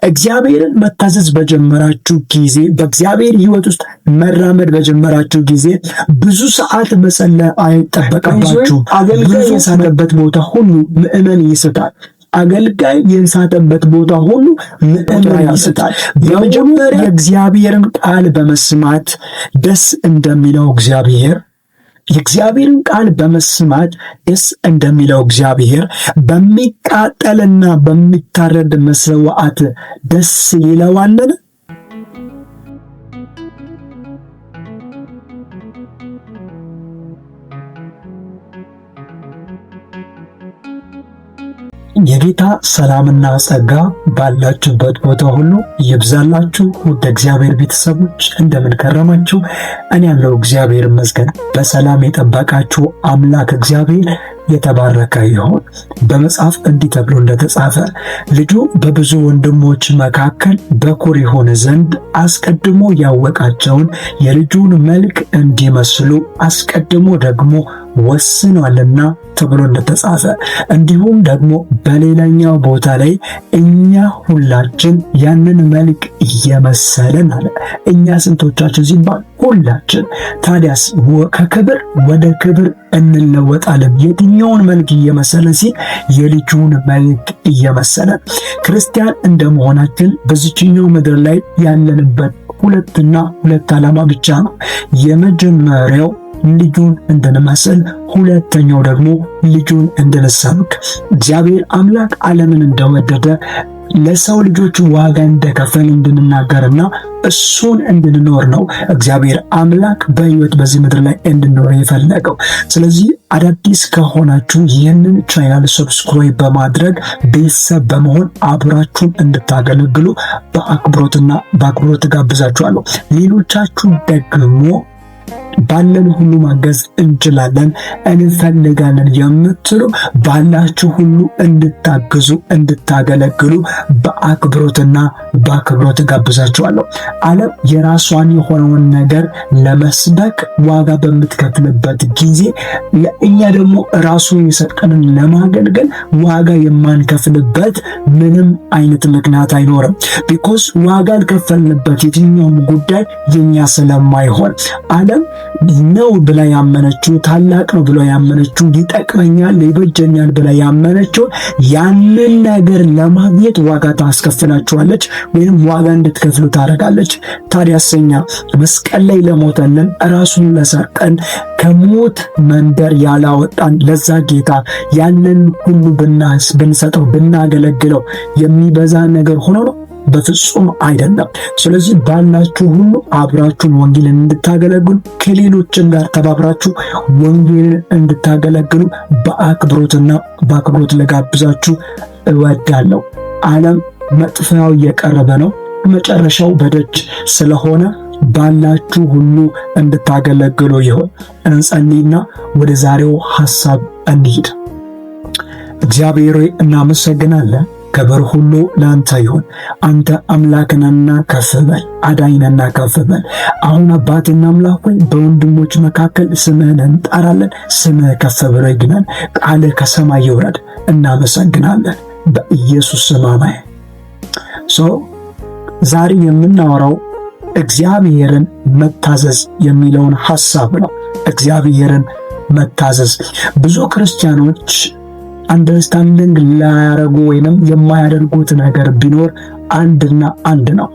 እግዚአብሔርን መታዘዝ በጀመራችሁ ጊዜ፣ በእግዚአብሔር ሕይወት ውስጥ መራመድ በጀመራችሁ ጊዜ ብዙ ሰዓት መጸለይ አይጠበቅባችሁም። ብዙ የሳተበት ቦታ ሁሉ ምዕመን ይስታል። አገልጋይ የሳተበት ቦታ ሁሉ ምዕመን ይስታል። በመጀመሪያ የእግዚአብሔርን ቃል በመስማት ደስ እንደሚለው የእግዚአብሔርን ቃል በመስማት ደስ እንደሚለው እግዚአብሔር በሚቃጠልና በሚታረድ መስዋዕት ደስ ይለዋልን? የጌታ ሰላምና ጸጋ ባላችሁበት ቦታ ሁሉ ይብዛላችሁ። ውድ እግዚአብሔር ቤተሰቦች እንደምን ከረማችሁ? እኔ ያለው እግዚአብሔር ይመስገን። በሰላም የጠበቃችሁ አምላክ እግዚአብሔር የተባረከ ይሁን። በመጽሐፍ እንዲህ ተብሎ እንደተጻፈ ልጁ በብዙ ወንድሞች መካከል በኩር ይሆን ዘንድ አስቀድሞ ያወቃቸውን የልጁን መልክ እንዲመስሉ አስቀድሞ ደግሞ ወስኗልና ተብሎ እንደተጻፈ፣ እንዲሁም ደግሞ በሌላኛው ቦታ ላይ እኛ ሁላችን ያንን መልክ እየመሰለን አለ። እኛ ስንቶቻችን ሲባል ሁላችን። ታዲያስ ከክብር ወደ ክብር እንለወጣለን። የትኛውን መልክ እየመሰለን ሲል የልጁን መልክ እየመሰለን። ክርስቲያን እንደመሆናችን በዚችኛው ምድር ላይ ያለንበት ሁለት ዓላማ ብቻ ነው። የመጀመሪያው ልጁን እንድንመስል፣ ሁለተኛው ደግሞ ልጁን እንድንሰብክ። እግዚአብሔር አምላክ ዓለምን እንደወደደ ለሰው ልጆች ዋጋ እንደከፈለ እንድንናገርና እሱን እንድንኖር ነው እግዚአብሔር አምላክ በሕይወት በዚህ ምድር ላይ እንድንኖር የፈለገው። ስለዚህ አዳዲስ ከሆናችሁ ይህንን ቻናል ሰብስክራይብ በማድረግ ቤተሰብ በመሆን አብራችሁን እንድታገለግሉ በአክብሮት ጋብዛችኋለሁ። ሌሎቻችሁ ደግሞ ባለን ሁሉ ማገዝ እንችላለን እንፈልጋለን የምትሉ ባላችሁ ሁሉ እንድታግዙ እንድታገለግሉ በአክብሮት ጋብዛችኋለሁ። ዓለም የራሷን የሆነውን ነገር ለመስበክ ዋጋ በምትከፍልበት ጊዜ ለእኛ ደግሞ ራሱን የሰጠንን ለማገልገል ዋጋ የማንከፍልበት ምንም አይነት ምክንያት አይኖርም። ቢኮዝ ዋጋ ያልከፈልንበት የትኛውም ጉዳይ የኛ ስለማይሆን ዓለም ነው ብላ ያመነችው፣ ታላቅ ነው ብላ ያመነችው፣ ይጠቅመኛል ይበጀኛል ብላ ያመነችው ያንን ነገር ለማግኘት ዋጋ ታስከፍላችኋለች ወይም ዋጋ እንድትከፍሉ ታደርጋለች። ታዲያሰኛ መስቀል ላይ ለሞተልን ራሱን ለሰጠን ከሞት መንደር ያላወጣን ለዛ ጌታ ያንን ሁሉ ብንሰጠው ብናገለግለው የሚበዛ ነገር ሆኖ ነው? በፍጹም አይደለም። ስለዚህ ባላችሁ ሁሉ አብራችሁን ወንጌልን እንድታገለግሉ ከሌሎችም ጋር ተባብራችሁ ወንጌልን እንድታገለግሉ በአክብሮት ለጋብዛችሁ እወዳለሁ። ዓለም መጥፊያው እየቀረበ ነው፣ መጨረሻው በደጅ ስለሆነ ባላችሁ ሁሉ እንድታገለግሉ ይሁን። እንጸልይና ወደ ዛሬው ሐሳብ እንሂድ። እግዚአብሔር እናመሰግናለን። ክብር ሁሉ ለአንተ ይሁን። አንተ አምላክነና ከፍ በል፣ አዳኝነና ከፍ በል። አሁን አባትና አምላክ ሆይ በወንድሞች መካከል ስምህን እንጠራለን። ስምህ ከፍ ብሎ ይግነን። ቃልህ ከሰማይ ይውረድ። እናመሰግናለን በኢየሱስ ስም አሜን። ዛሬ የምናወራው እግዚአብሔርን መታዘዝ የሚለውን ሐሳብ ነው። እግዚአብሔርን መታዘዝ ብዙ ክርስቲያኖች አንደርስታንዲንግ ላያረጉ ወይንም የማያደርጉት ነገር ቢኖር አንድና አንድ ነው።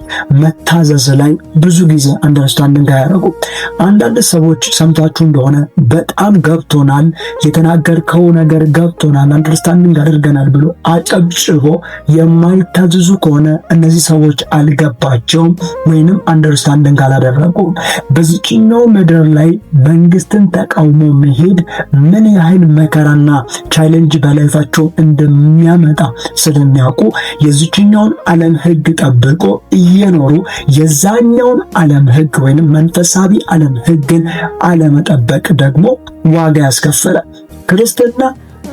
መታዘዝ ላይ ብዙ ጊዜ አንደርስታንዲንግ አያረጉ። አንዳንድ ሰዎች ሰምታችሁ እንደሆነ በጣም ገብቶናል፣ የተናገርከው ነገር ገብቶናል፣ አንደርስታንዲንግ አድርገናል ብሎ አጨብጭቦ የማይታዘዙ ከሆነ እነዚህ ሰዎች አልገባቸውም ወይንም አንደርስታንዲንግ አላደረጉም። በዚህኛው ምድር ላይ መንግስትን ተቃውሞ መሄድ ምን ያህል መከራና ቻሌንጅ በላይፋቸው እንደሚያመጣ ስለሚያውቁ የዚህኛውን ዓለም ሕግ ጠብቆ እየኖሩ የዛኛውን ዓለም ሕግ ወይንም መንፈሳዊ ዓለም ሕግን አለመጠበቅ ደግሞ ዋጋ ያስከፍላል። ክርስትና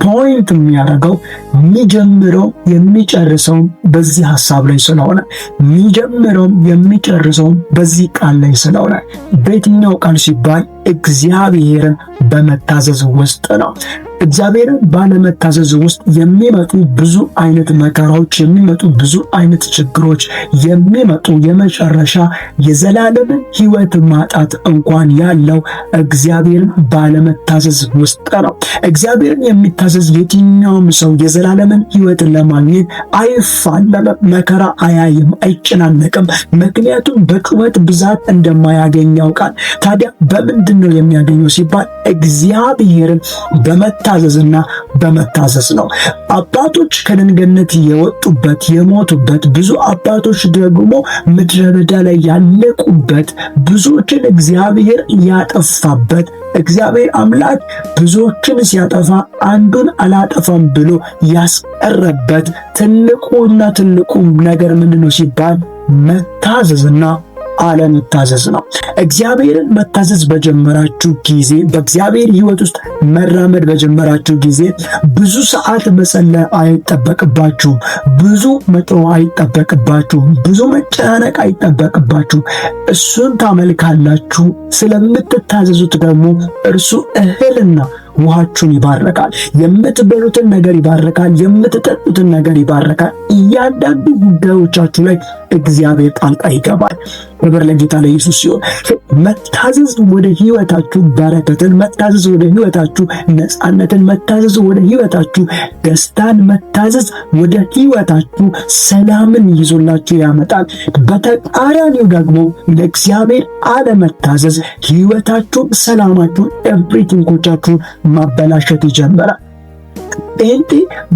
ፖይንት የሚያደርገው የሚጀምረው የሚጨርሰው በዚህ ሐሳብ ላይ ስለሆነ የሚጀምረው የሚጨርሰው በዚህ ቃል ላይ ስለሆነ በየትኛው ቃል ሲባል እግዚአብሔርን በመታዘዝ ውስጥ ነው። እግዚአብሔርን ባለመታዘዝ ውስጥ የሚመጡ ብዙ አይነት መከራዎች፣ የሚመጡ ብዙ አይነት ችግሮች፣ የሚመጡ የመጨረሻ የዘላለምን ሕይወት ማጣት እንኳን ያለው እግዚአብሔርን ባለመታዘዝ ውስጥ ነው። እግዚአብሔርን የሚታዘዝ የትኛውም ሰው የዘላለምን ሕይወት ለማግኘት አይፋለምም፣ መከራ አያይም፣ አይጨናነቅም። ምክንያቱም በጩኸት ብዛት እንደማያገኝ ያውቃል። ታዲያ በምንድን ነው የሚያገኘው ሲባል እግዚአብሔርን በመታዘዝና በመታዘዝ ነው። አባቶች ከድንገነት የወጡበት የሞቱበት፣ ብዙ አባቶች ደግሞ ምድረ በዳ ላይ ያለቁበት፣ ብዙዎችን እግዚአብሔር ያጠፋበት፣ እግዚአብሔር አምላክ ብዙዎችን ሲያጠፋ አንዱን አላጠፋም ብሎ ያስቀረበት ትልቁና ትልቁ ነገር ምንድነው ሲባል መታዘዝና አለመታዘዝ ነው። እግዚአብሔርን መታዘዝ በጀመራችሁ ጊዜ፣ በእግዚአብሔር ሕይወት ውስጥ መራመድ በጀመራችሁ ጊዜ ብዙ ሰዓት መጸለይ አይጠበቅባችሁም፣ ብዙ መጮህ አይጠበቅባችሁም፣ ብዙ መጨናነቅ አይጠበቅባችሁም። እሱን ታመልካላችሁ። ስለምትታዘዙት ደግሞ እርሱ እህልና ውሃችሁን ይባርካል። የምትበሉትን ነገር ይባርካል። የምትጠጡትን ነገር ይባርካል። እያንዳንዱ ጉዳዮቻችሁ ላይ እግዚአብሔር ጣልቃ ይገባል። ክብር ለጌታ ለኢየሱስ ሲሆን መታዘዝ ወደ ሕይወታችሁ በረከትን፣ መታዘዝ ወደ ሕይወታችሁ ነፃነትን፣ መታዘዝ ወደ ሕይወታችሁ ደስታን፣ መታዘዝ ወደ ሕይወታችሁ ሰላምን ይዞላችሁ ያመጣል። በተቃራኒው ደግሞ ለእግዚአብሔር አለመታዘዝ ሕይወታችሁን፣ ሰላማችሁን፣ ኤቭሪቲንጎቻችሁን ማበላሸት ይጀምራል። ጴንጤ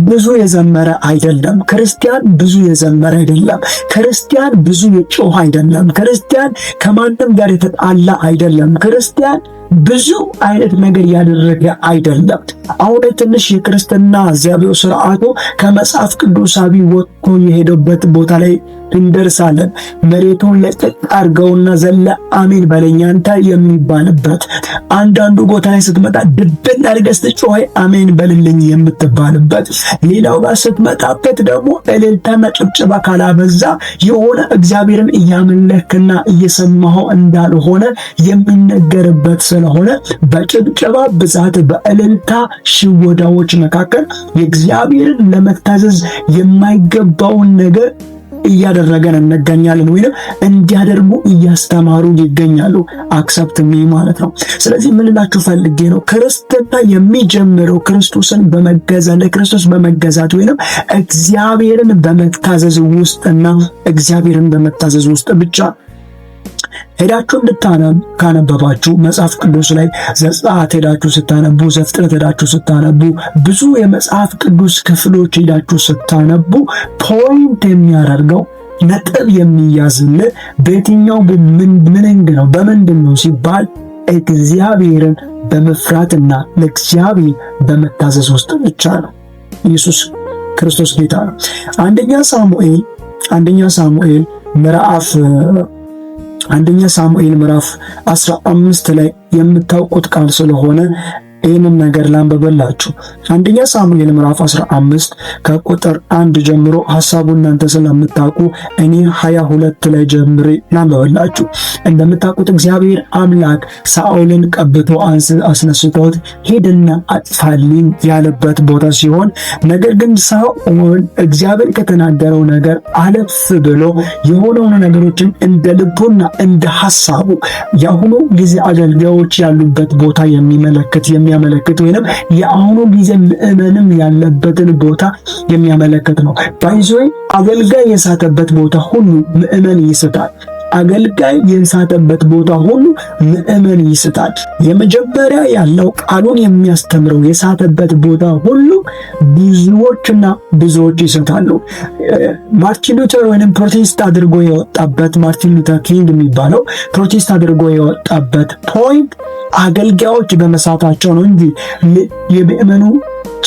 ብዙ የዘመረ አይደለም። ክርስቲያን ብዙ የዘመረ አይደለም። ክርስቲያን ብዙ የጮህ አይደለም። ክርስቲያን ከማንም ጋር የተጣላ አይደለም። ክርስቲያን ብዙ አይነት ነገር ያደረገ አይደለም። አሁን ትንሽ የክርስትና ዛቢው ስርዓቱ ከመጽሐፍ ቅዱሳዊ ወጥቶ የሄደበት ቦታ ላይ እንደርሳለን። መሬቱን ለቀቅ አድርገውና ዘለ አሜን በለኝ አንተ የሚባልበት፣ አንዳንዱ ቦታ ላይ ስትመጣ ድብን አድርገህ ስትጮህ አሜን በልልኝ የምትባልበት፣ ሌላው ጋር ስትመጣበት ደግሞ እልልታና ጭብጨባ ካላበዛ የሆነ እግዚአብሔርን እያመለክና እየሰማኸው እንዳልሆነ የሚነገርበት ስለሆነ በጭብጨባ ብዛት በእልልታ ሽወዳዎች መካከል የእግዚአብሔርን ለመታዘዝ የማይገባውን ነገር እያደረገን እንገኛለን፣ ወይንም እንዲያደርጉ እያስተማሩ ይገኛሉ። አክሰፕት ሚ ማለት ነው። ስለዚህ ምን ልላችሁ ፈልጌ ነው፣ ክርስትና የሚጀምረው ክርስቶስን በመገዛት ለክርስቶስ በመገዛት ወይንም እግዚአብሔርን በመታዘዝ ውስጥና እግዚአብሔርን በመታዘዝ ውስጥ ብቻ። ሄዳችሁ ካነበባችሁ መጽሐፍ ቅዱስ ላይ ዘጸአት ሄዳችሁ ስታነቡ፣ ዘፍጥረት ሄዳችሁ ስታነቡ፣ ብዙ የመጽሐፍ ቅዱስ ክፍሎች ሄዳችሁ ስታነቡ ፖይንት የሚያደርገው ነጥብ የሚያዝልህ በየትኛው ምንንግ ነው በምንድን ነው ሲባል እግዚአብሔርን በመፍራትና ለእግዚአብሔር በመታዘዝ ውስጥ ብቻ ነው። ኢየሱስ ክርስቶስ ጌታ ነው። አንደኛ ሳሙኤል ምዕራፍ 15 ላይ የምታውቁት ቃል ስለሆነ ይህንን ነገር ላንበበላችሁ። አንደኛ ሳሙኤል ምዕራፍ 15 ከቁጥር 1 ጀምሮ ሐሳቡን እናንተ ስለምታውቁ እኔ 22 ላይ ጀምሬ ላንበበላችሁ። እንደምታውቁት እግዚአብሔር አምላክ ሳኦልን ቀብቶ አስነስቶት ሄድና አጥፋልኝ ያለበት ቦታ ሲሆን፣ ነገር ግን ሳኦል እግዚአብሔር ከተናገረው ነገር አለፍ ብሎ የሆነውን ነገሮችን እንደ ልቡና እንደ ሐሳቡ የአሁኑ ጊዜ አገልጋዮች ያሉበት ቦታ የሚያመለክት ወይንም የአሁኑ ጊዜ ምዕመንም ያለበትን ቦታ የሚያመለክት ነው። ባይዞይ አገልጋይ የሳተበት ቦታ ሁሉ ምዕመን ይስታል። አገልጋይ የሳተበት ቦታ ሁሉ ምዕመን ይስታል። የመጀመሪያ ያለው ቃሉን የሚያስተምረው የሳተበት ቦታ ሁሉ ብዙዎች ይስታሉ። ማርቲን ሉተር ወይንም ፕሮቴስት አድርጎ የወጣበት ማርቲን ሉተር ኪንግ የሚባለው ፕሮቴስት አድርጎ የወጣበት ፖይንት አገልጋዮች በመሳታቸው ነው እንጂ የምዕመኑ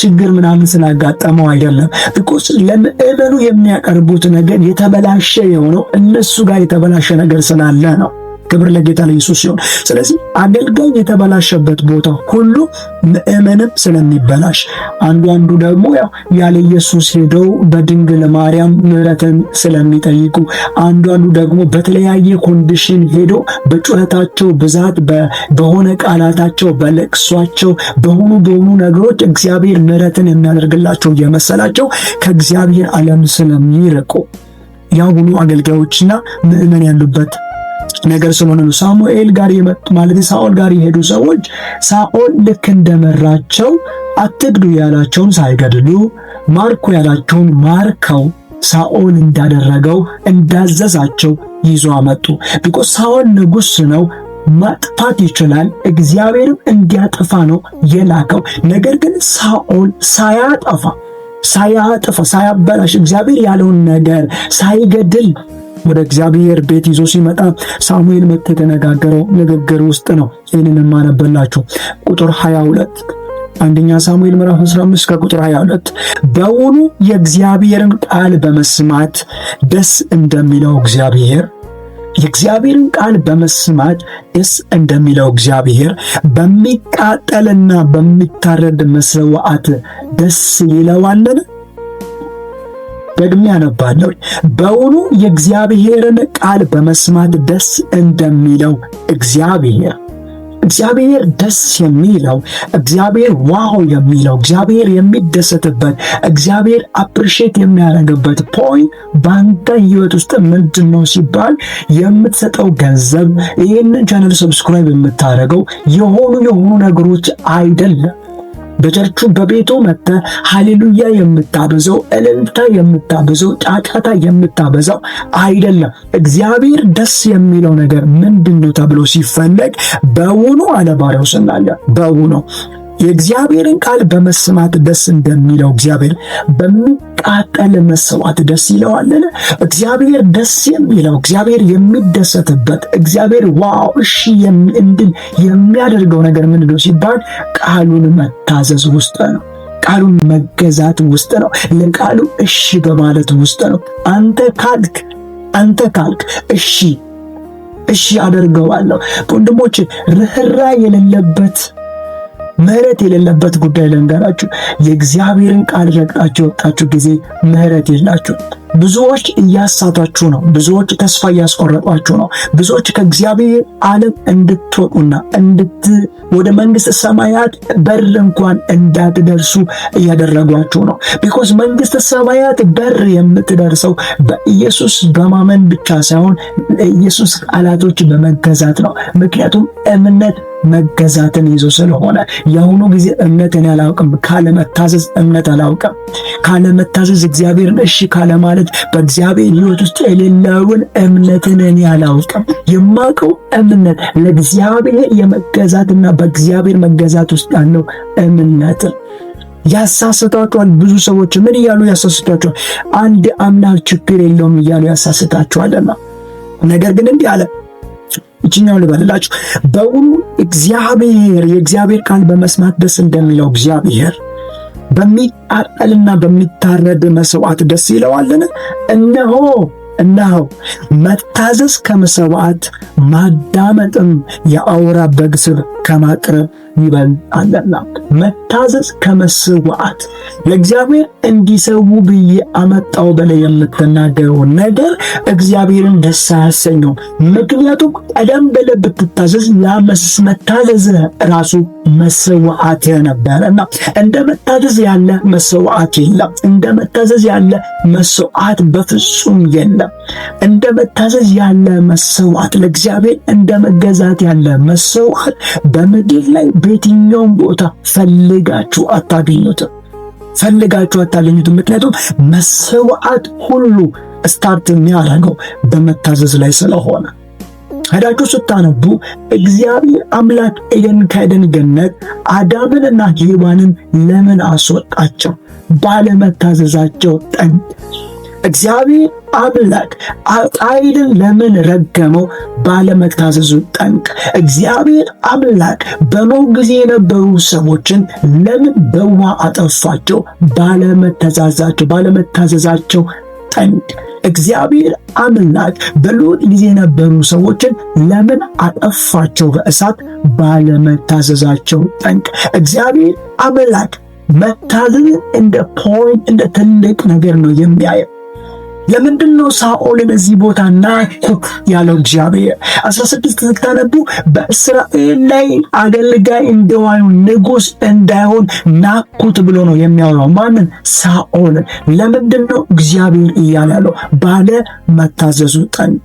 ችግር ምናምን ስላጋጠመው አይደለም። ቢኮዝ ለምዕመኑ የሚያቀርቡት ነገር የተበላሸ የሆነው እነሱ ጋር የተበላሸ ነገር ስላለ ነው። ክብር ለጌታ ለኢየሱስ ይሁን። ስለዚህ አገልጋይ የተበላሸበት ቦታ ሁሉ ምእመንም ስለሚበላሽ አንዱ ደግሞ ያው ያለ ኢየሱስ ሄደው በድንግል ማርያም ምሕረትን ስለሚጠይቁ አንዱ ደግሞ በተለያየ ኮንዲሽን ሄደው በጩኸታቸው ብዛት በሆነ ቃላታቸው በለቅሷቸው በሆኑ ነገሮች እግዚአብሔር ምሕረትን የሚያደርግላቸው የመሰላቸው ከእግዚአብሔር ዓለም ስለሚርቁ ያሁኑ አገልጋዮችና ምእመን ያሉበት ነገር ስለሆነ ነው። ሳሙኤል ጋር የመጡ ማለት ሳኦል ጋር የሄዱ ሰዎች ሳኦል ልክ እንደመራቸው አትግዱ ያላቸውን ሳይገድሉ ማርኩ ያላቸውን ማርከው ሳኦል እንዳደረገው እንዳዘዛቸው ይዞ አመጡ። ቢኮዝ ሳኦል ንጉሥ ነው፣ ማጥፋት ይችላል፣ እግዚአብሔርም እንዲያጠፋ ነው የላከው። ነገር ግን ሳኦል ሳያበላሽ እግዚአብሔር ያለውን ነገር ሳይገድል ወደ እግዚአብሔር ቤት ይዞ ሲመጣ ሳሙኤል መጥቶ የተነጋገረው ንግግር ውስጥ ነው። ይህንን ማነበላችሁ ቁጥር 22 አንደኛ ሳሙኤል ምዕራፍ 15 ከቁጥር 22 በውኑ የእግዚአብሔርን ቃል በመስማት ደስ እንደሚለው የእግዚአብሔርን ቃል በመስማት ደስ እንደሚለው እግዚአብሔር በሚቃጠልና በሚታረድ መስዋዕት ደስ ይለዋልን? ደግሜ ያነባለሁ። በውኑ የእግዚአብሔርን ቃል በመስማት ደስ እንደሚለው እግዚአብሔር ደስ የሚለው እግዚአብሔር ዋው የሚለው እግዚአብሔር የሚደሰትበት እግዚአብሔር አፕሪሼት የሚያደርግበት ፖይንት በአንተ ህይወት ውስጥ ምንድን ነው ሲባል የምትሰጠው ገንዘብ፣ ይህንን ቻናል ሰብስክራይብ የምታደርገው የሆኑ ነገሮች አይደለም። በቸርቹ በቤቱ መጥተህ ሃሌሉያ የምታበዛው እልልታ የምታበዛው ጫጫታ የምታበዛው አይደለም። እግዚአብሔር ደስ የሚለው ነገር ምንድነው ተብሎ ሲፈለግ በውኑ አለ ባሪያው ስናለ በውኑ የእግዚአብሔርን ቃል በመስማት ደስ እንደሚለው እግዚአብሔር በሚቃጠል መስዋዕት ደስ ይለዋልን? እግዚአብሔር ደስ የሚለው እግዚአብሔር የሚደሰትበት እግዚአብሔር ዋው እሺ እንድል የሚያደርገው ነገር ምንድነው ሲባል ቃሉን መታዘዝ ውስጥ ነው። ቃሉን መገዛት ውስጥ ነው። ለቃሉ እሺ በማለት ውስጥ ነው። አንተ ካልክ እሺ አደርገዋለሁ። ወንድሞች ርኅራኄ የሌለበት ምህረት የሌለበት ጉዳይ ልንገራችሁ። የእግዚአብሔርን ቃል ረግጣችሁ የወጣችሁ ጊዜ ምህረት የላችሁ። ብዙዎች እያሳቷችሁ ነው። ብዙዎች ተስፋ እያስቆረጧችሁ ነው። ብዙዎች ከእግዚአብሔር ዓለም እንድትወጡና ወደ መንግስት ሰማያት በር እንኳን እንዳትደርሱ እያደረጓችሁ ነው። ቢኮዝ መንግስት ሰማያት በር የምትደርሰው በኢየሱስ በማመን ብቻ ሳይሆን ኢየሱስ ቃላቶች በመገዛት ነው። ምክንያቱም እምነት መገዛትን ይዞ ስለሆነ የአሁኑ ጊዜ እምነትን አላውቅም፣ ካለመታዘዝ እምነት አላውቅም። ካለመታዘዝ እግዚአብሔርን እሺ ካለ ማለት በእግዚአብሔር ሕይወት ውስጥ የሌለውን እምነትን እኔ አላውቅም። የማውቀው እምነት ለእግዚአብሔር የመገዛትና በእግዚአብሔር መገዛት ውስጥ ያለው እምነት ያሳስታቸዋል። ብዙ ሰዎች ምን እያሉ ያሳስታቸዋል? አንድ አምላክ ችግር የለውም እያሉ ያሳስታቸዋልና ነገር ግን እንዲህ አለ። እቺኛው ልበልላችሁ፣ በውኑ የእግዚአብሔር ቃል በመስማት ደስ እንደሚለው እግዚአብሔር በሚቃጠልና በሚታረድ መስዋዕት ደስ ይለዋልን? እነሆ መታዘዝ ከመስዋዕት ማዳመጥም የአውራ በግ ስብ ከማቅረብ ይበልጣልና። መታዘዝ ከመስዋዕት ለእግዚአብሔር እንዲሰው ብዬ አመጣው በላይ የምትናገረው ነገር እግዚአብሔርን ደስ አያሰኘው። ምክንያቱም ቀደም ብለህ ብትታዘዝ መታዘዝ ራሱ መስዋዕት ነበረና እንደ መታዘዝ ያለ መስዋዕት የለም። እንደ መታዘዝ ያለ መስዋዕት በፍጹም የለም። እንደ መታዘዝ ያለ መስዋዕት ለእግዚአብሔር እንደ መገዛት ያለ መስዋዕት በምድር ላይ በየትኛውም ቦታ ፈልጋችሁ አታገኙትም። ምክንያቱም መስዋዕት ሁሉ ስታርት የሚያደርገው በመታዘዝ ላይ ስለሆነ። ሄዳችሁ ስታነቡ እግዚአብሔር አምላክ ከኤደን ገነት አዳምንና ሔዋንን ለምን አስወጣቸው? ባለመታዘዛቸው ጠንቅ። እግዚአብሔር አምላክ ቃየንን ለምን ረገመው? ባለመታዘዙ ጠንቅ። እግዚአብሔር አምላክ በኖህ ጊዜ የነበሩ ሰዎችን ለምን በውሃ አጠፋቸው? ባለመታዘዛቸው ጠንቅ እግዚአብሔር አምላክ በሎጥ ጊዜ የነበሩ ሰዎችን ለምን አጠፋቸው? በእሳት ባለመታዘዛቸው ጠንቅ እግዚአብሔር አምላክ መታዘዝን እንደ ፖይንት እንደ ትልቅ ነገር ነው የሚያየው። ለምንድን ነው ሳኦልን እዚህ ቦታ ናኩት ያለው እግዚአብሔር? 16 ስታነቡ በእስራኤል ላይ አገልጋይ እንደሆነ ንጉሥ እንዳይሆን ናኩት ብሎ ነው የሚያወራው። ማንን? ሳኦልን። ለምንድን ነው እግዚአብሔር እያለ ያለው? ባለ መታዘዙ ጠንቅ።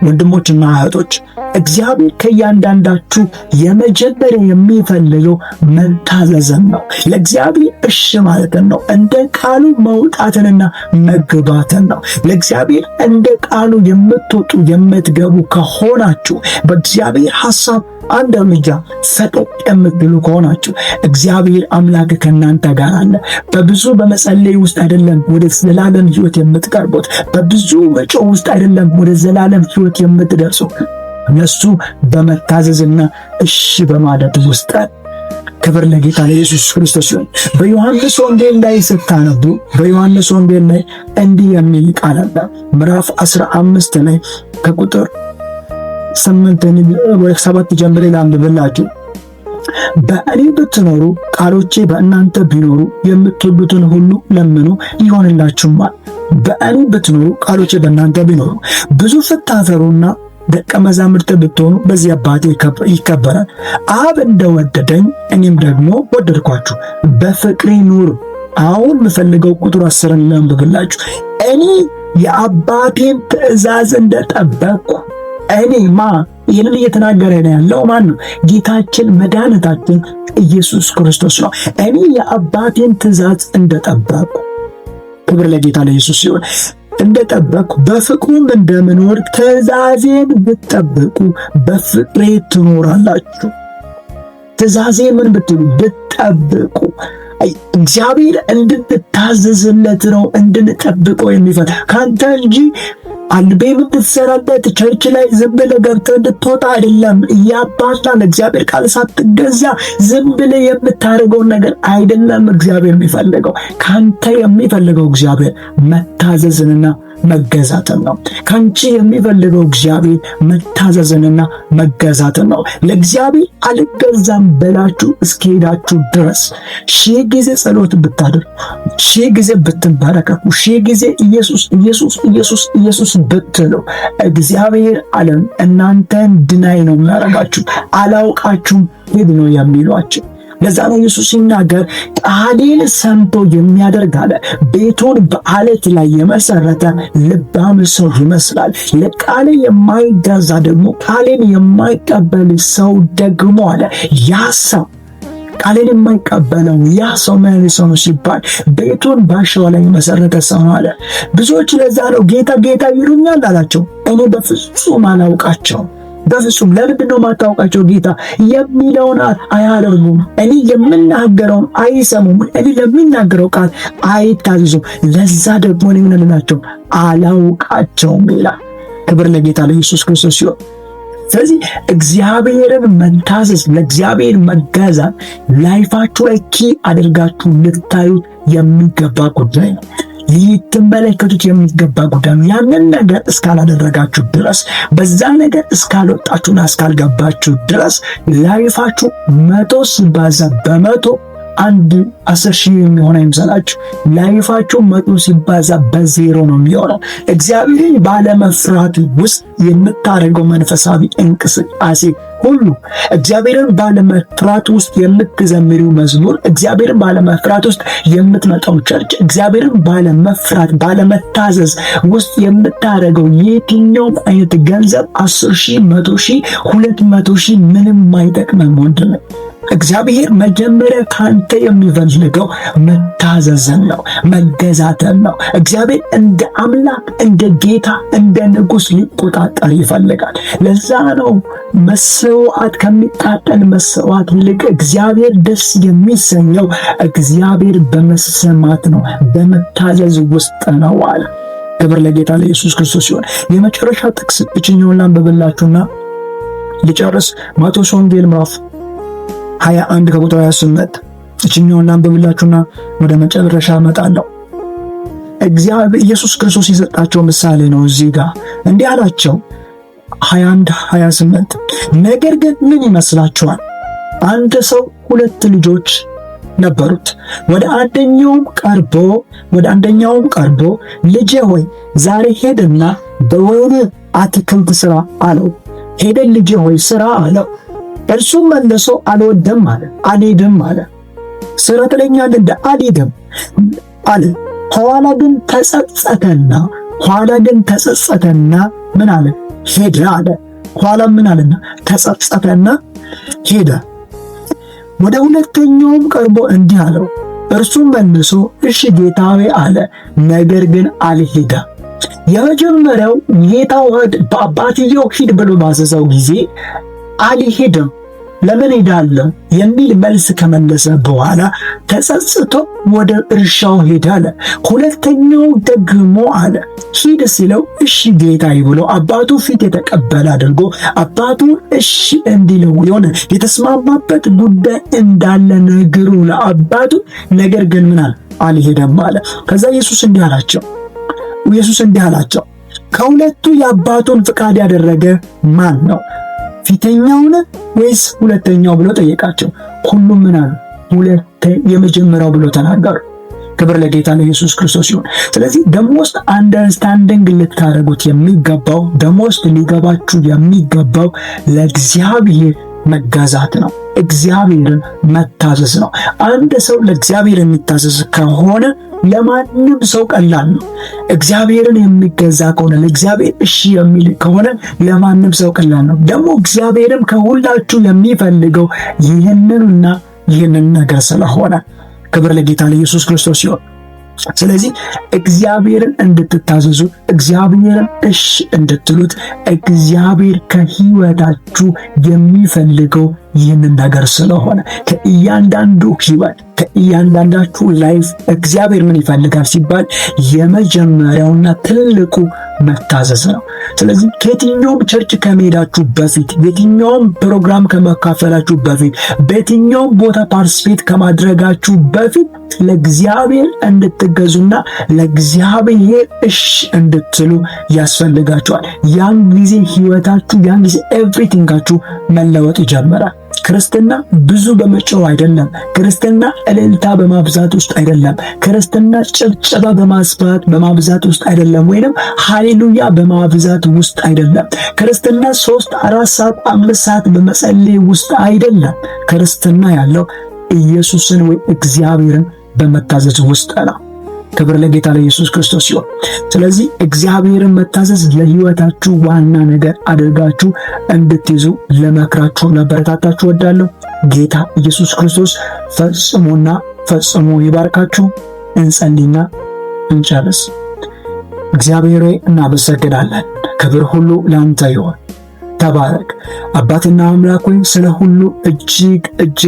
ወንድሞችና እህቶች እግዚአብሔር ከእያንዳንዳችሁ የመጀመሪያ የሚፈልገው መታዘዝን ነው። ለእግዚአብሔር እሺ ማለትን ነው። እንደ ቃሉ መውጣትንና መግባትን ነው። ለእግዚአብሔር እንደ ቃሉ የምትወጡ የምትገቡ ከሆናችሁ በእግዚአብሔር ሐሳብ አንድ እርምጃ ፈቀቅ የምትሉ ከሆናችሁ እግዚአብሔር አምላክ ከእናንተ ጋር አለ። በብዙ በመጸለይ ውስጥ አይደለም ወደ ዘላለም ሕይወት የምትቀርቡት። በብዙ መጮህ ውስጥ አይደለም ወደ ዘላለም ሕይወት የምትደርሱ። እነሱ በመታዘዝና እሺ በማለት ውስጥ። ክብር ለጌታ ለኢየሱስ ክርስቶስ ይሁን። በዮሐንስ ወንጌል ላይ ስታነቡ በዮሐንስ ወንጌል ላይ እንዲህ የሚል ቃል አለ። ምዕራፍ 15 ላይ ከቁጥር 8-7 ጀምሬ ላንብብላችሁ። በእኔ ብትኖሩ ቃሎቼ በእናንተ ቢኖሩ የምትወዱትን ሁሉ ለምኑ ይሆንላችሁማል። በእኔ ብትኖሩ ቃሎቼ በእናንተ ቢኖሩ ብዙ ስታፈሩና ደቀ መዛሙርት ብትሆኑ በዚህ አባቴ ይከበራል። አብ እንደወደደኝ እኔም ደግሞ ወደድኳችሁ፣ በፍቅሬ ኑሩ። አሁን የምፈልገው ቁጥር 10 ላንብብላችሁ። እኔ የአባቴን ትእዛዝ እንደጠበቅኩ ይህንን እየተናገረ ያለው ማን ነው? ጌታችን መድኃኒታችን ኢየሱስ ክርስቶስ ነው። እኔ የአባቴን ትእዛዝ እንደጠበቅኩ፣ ክብር ለጌታ ለኢየሱስ ሲሆን እንደጠበቅኩ በፍቅሩም እንደምኖር ትእዛዜን ብትጠብቁ በፍቅሬ ትኖራላችሁ። ትእዛዜ ምን ብትሉ? ብትጠብቁ። እግዚአብሔር እንድንታዘዝለት ነው እንድንጠብቀው የሚፈታ ካንተ እንጂ አልቤም እንድትሰራበት ቸርች ላይ ዝም ብለህ ገብተህ እንድትወጣ አይደለም። እያባላን እግዚአብሔር ቃል ሳትገዛ ዝም ብለህ የምታደርገውን ነገር አይደለም እግዚአብሔር የሚፈልገው። ካንተ የሚፈልገው እግዚአብሔር መታዘዝንና መገዛትን ነው። ካንቺ የሚፈልገው እግዚአብሔር መታዘዝንና መገዛትን ነው። ለእግዚአብሔር አልገዛም ብላችሁ እስከሄዳችሁ ድረስ ሺህ ጊዜ ጸሎት ብታደርጉ፣ ሺህ ጊዜ ብትንበረከኩ፣ ሺህ ጊዜ ኢየሱስ ኢየሱስ ኢየሱስ ኢየሱስ ብትሉ እግዚአብሔር ዓለም እናንተን ድናይ ነው የሚያደርጋችሁ። አላውቃችሁም ሂድ ነው የሚሏችሁ። ለዛ ነው ኢየሱስ ሲናገር ቃሌን ሰምቶ የሚያደርግ አለ ቤቱን በአለት ላይ የመሰረተ ልባም ሰው ይመስላል። ለቃሌ የማይገዛ ደግሞ ቃሌን የማይቀበል ሰው ደግሞ አለ ያ ሰው ቃሌን የማይቀበለው ያ ሰው ምን ሰው ነው ሲባል ቤቱን በአሸዋ ላይ የመሰረተ ሰው አለ። ብዙዎች ለዛ ነው ጌታ ጌታ ይሉኛል አላቸው። እኔ በፍጹም አላውቃቸው። በፍጹም ለምንድን ነው የማታውቃቸው? ጌታ የሚለውን አያደርጉም። እኔ የምናገረውን አይሰሙም። እኔ ለሚናገረው ቃል አይታዘዙም። ለዛ ደግሞ እኔ ምን እላቸው? አላውቃቸውም ይላል። ክብር ለጌታ ለኢየሱስ ክርስቶስ ሲሆን ስለዚህ እግዚአብሔርን መታዘዝ፣ ለእግዚአብሔር መገዛት ላይፋችሁ ላይ ኪ አድርጋችሁ ልታዩት የሚገባ ጉዳይ ነው። ልትመለከቱት የሚገባ ጉዳይ ነው። ያንን ነገር እስካላደረጋችሁ ድረስ፣ በዛ ነገር እስካልወጣችሁና እስካልገባችሁ ድረስ ላይፋችሁ 100 ሲባዛ በመቶ 10,000 የሚሆን አይምሰላችሁ። ላይፋችሁ 100 ሲባዛ በዜሮ ነው የሚሆነው። እግዚአብሔርን ባለመፍራት ውስጥ የምታደርገው መንፈሳዊ እንቅስቃሴ ሁሉ፣ እግዚአብሔርን ባለመፍራት ውስጥ የምትዘምሪው መዝሙር፣ እግዚአብሔርን ባለመፍራት ውስጥ የምትመጣው ቸርች፣ እግዚአብሔርን ባለመፍራት ባለመታዘዝ ውስጥ የምታደርገው የትኛውም አይነት ገንዘብ 10,000 100,000 200,000 ምንም አይጠቅምም ወንድም። እግዚአብሔር መጀመሪያ ካንተ የሚፈልገው መታዘዝን ነው፣ መገዛትን ነው። እግዚአብሔር እንደ አምላክ እንደ ጌታ እንደ ንጉሥ ሊቆጣጠር ይፈልጋል። ለዛ ነው መስዋዕት ከሚቃጠል መስዋዕት ይልቅ እግዚአብሔር ደስ የሚሰኘው እግዚአብሔር በመሰማት ነው፣ በመታዘዝ ውስጥ ነው አለ። ክብር ለጌታ ለኢየሱስ ክርስቶስ ሲሆን የመጨረሻ ጥቅስ እችኛውን ላንብብላችሁና ልጨርስ። ማቴዎስ ወንጌል ምዕራፍ 21 ከቁጥር 28 እችኛውን ላንብብላችሁና ወደ መጨረሻ እመጣለሁ። እግዚአብሔር ኢየሱስ ክርስቶስ የሰጣቸው ምሳሌ ነው። እዚህ ጋር እንዲህ አላቸው 21:28 ነገር ግን ምን ይመስላችኋል? አንድ ሰው 2 ልጆች ነበሩት። ወደ አንደኛውም ቀርቦ ልጄ ሆይ ዛሬ ሄድና በወይን አትክልት ስራ አለው። ሄደን ልጄ ሆይ ስራ አለው። እርሱም መልሶ አልወድም አልሄድም አለ። ስራ ትለኛለህ እንደ አልሄድም አለ። ኋላ ግን ተጸጸተና ምን አለ? ሄደ አለ። ኋላ ምን አለና ተጸጸተና ሄደ። ወደ ሁለተኛውም ቀርቦ እንዲህ አለው። እርሱም መልሶ እሺ ጌታዬ አለ። ነገር ግን አልሄደም። የመጀመሪያው ጌታው በአባትየው ሂድ ብሎ ባዘዘው ጊዜ አልሄድም፣ ለምን ሄዳለሁ የሚል መልስ ከመለሰ በኋላ ተጸጽቶ ወደ እርሻው ሄደ አለ። ሁለተኛው ደግሞ አለ ሂድ ሲለው እሺ ጌታዬ ብሎ አባቱ ፊት የተቀበለ አድርጎ አባቱን እሺ እንዲለው የሆነ የተስማማበት ጉዳይ እንዳለ ነግሩ ለአባቱ። ነገር ግን ምን አለ? አልሄደም አለ። ከዛ ኢየሱስ እንዲህ አላቸው ከሁለቱ የአባቱን ፍቃድ ያደረገ ማን ነው? ፊተኛው ወይስ ሁለተኛው ብሎ ጠየቃቸው። ሁሉም ምን አሉ? የመጀመሪያው ብሎ ተናገሩ። ክብር ለጌታ ለኢየሱስ ክርስቶስ ይሁን። ስለዚህ ደሞስት አንደርስታንዲንግ ልታደርጉት የሚገባው ደሞስት ሊገባችሁ የሚገባው ለእግዚአብሔር መገዛት ነው። እግዚአብሔርን መታዘዝ ነው። አንድ ሰው ለእግዚአብሔር የሚታዘዝ ከሆነ ለማንም ሰው ቀላል ነው። እግዚአብሔርን የሚገዛ ከሆነ ለእግዚአብሔር እሺ የሚል ከሆነ ለማንም ሰው ቀላል ነው። ደግሞ እግዚአብሔርም ከሁላችሁ የሚፈልገው ይህንን ነገር ስለሆነ ክብር ለጌታ ለኢየሱስ ክርስቶስ ይሁን። ስለዚህ እግዚአብሔርን እንድትታዘዙ እግዚአብሔርን እሺ እንድትሉት እግዚአብሔር ከህይወታችሁ የሚፈልገው ይህንን ነገር ስለሆነ ከእያንዳንዱ ህይወት ከእያንዳንዳችሁ ላይፍ እግዚአብሔር ምን ይፈልጋል ሲባል የመጀመሪያውና ትልቁ መታዘዝ ነው። ስለዚህ ከየትኛውም ቸርች ከመሄዳችሁ በፊት የትኛውም ፕሮግራም ከመካፈላችሁ በፊት በየትኛውም ቦታ ፓርቲሲፔት ከማድረጋችሁ በፊት ለእግዚአብሔር እንድትገዙና ለእግዚአብሔር እሺ እንድትሉ ያስፈልጋችኋል። ያን ጊዜ ህይወታችሁ ያን ጊዜ ኤቭሪቲንጋችሁ መለወጥ ይጀምራል። ክርስትና ብዙ በመጮህ አይደለም። ክርስትና እልልታ በማብዛት ውስጥ አይደለም። ክርስትና ጭብጨባ በማብዛት ውስጥ አይደለም፣ ወይንም ሃሌሉያ በማብዛት ውስጥ አይደለም። ክርስትና 3፣ 4 ሰዓት 5 ሰዓት በመጸለይ ውስጥ አይደለም። ክርስትና ያለው ኢየሱስን ወይ እግዚአብሔርን በመታዘዝ ውስጥ ነው። ክብር ለጌታ ለኢየሱስ ክርስቶስ ይሁን። ስለዚህ እግዚአብሔርን መታዘዝ ለህይወታችሁ ዋና ነገር አድርጋችሁ እንድትይዙ ለመክራችሁ ለበረታታችሁ ወዳለሁ። ጌታ ኢየሱስ ክርስቶስ ፈጽሞ ይባርካችሁ። እንጸልይና እንጨርስ። እግዚአብሔር ሆይ እናመሰግናለን። ክብር ሁሉ ለአንተ ይሁን። ተባረክ። አባትና አምላክ ሆይ ስለ ሁሉ እጅግ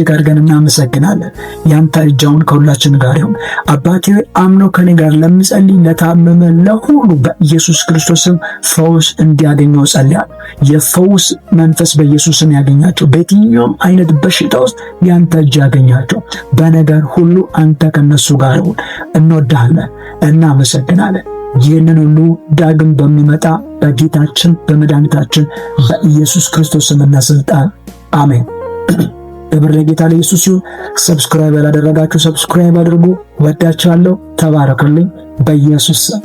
አድርገን እናመሰግናለን። ያንተ እጅ አሁን ከሁላችን ጋር ይሁን። አባቴ አምኖ ከኔ ጋር ለሚጸልይ ለታመመ ለሁሉ በኢየሱስ ክርስቶስም ፈውስ እንዲያገኘው ጸልያለሁ። የፈውስ መንፈስ በኢየሱስም ያገኛቸው። በየትኛውም አይነት በሽታ ውስጥ ያንተ እጅ ያገኛቸው። በነገር ሁሉ አንተ ከነሱ ጋር ይሁን። እንወዳለን፣ እናመሰግናለን። ይህንን ሁሉ ዳግም በሚመጣ በጌታችን በመድኃኒታችን በኢየሱስ ክርስቶስ ስምና ስልጣን አሜን። ክብር ለጌታ ለኢየሱስ ይሁን። ሰብስክራይብ ያላደረጋችሁ ሰብስክራይብ አድርጉ። ወዳችኋለሁ። ተባረኩልኝ በኢየሱስ ስም።